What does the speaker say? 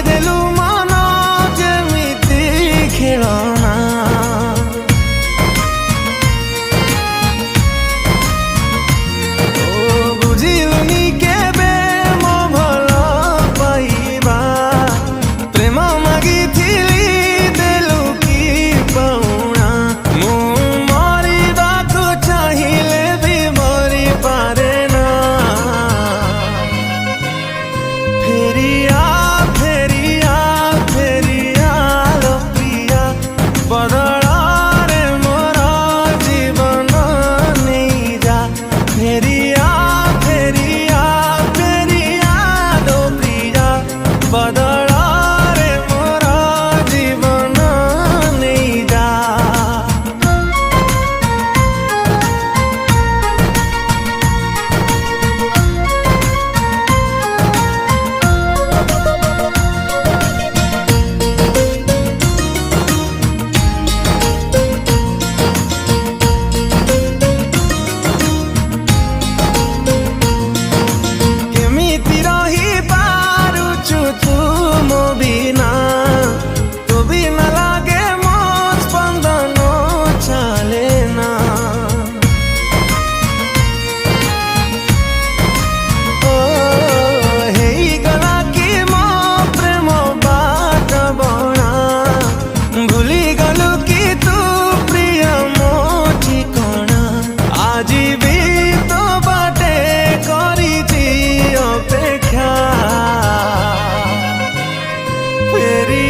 ଦେଲୁ ମନ ଯେମିତି ଖେଳନା। ବୁଝିଲୁନି କେବେ ମୋ ଭଲ ପାଇବା, ପ୍ରେମ ମାଗିଥିଲି ଦେଲୁ କି ପାଉଣା। ମୁଁ ମରିବାକୁ ଚାହିଁଲେ ବି ମରିପାରେ ନା। ଫେରିଆ ଫେରିଆ ଫେରିଆ ଲୋ ପ୍ରିୟା, ବଦଳରେ ମୋର ଜୀବନ ନେଇଯା। ଫେରିଆ ଫେରିଆ ଫେରିଆ ଲୋ ପ୍ରିୟା, ବଦଳରେ ମୋର ଜୀବନ ନେଇଯା। କେମିତି ରହିପାରୁଛୁ ତୁ ମୋ ବିନା, ତୋ ବିନା ଲାଗେ ମୋ ସ୍ପନ୍ଦନ ଚାଲେ ନା। ଓ ହେଇଗଲା କି ମୋ ପ୍ରେମ ବାଟ ବଣା, ଭୁଲିଗଲୁ କି ତୁ ପ୍ରିୟ ମୋ ଠିକଣା। ଆଜି ବି ତୋ ବାଟେ କରିଛି ଅପେକ୍ଷା। ଫେରି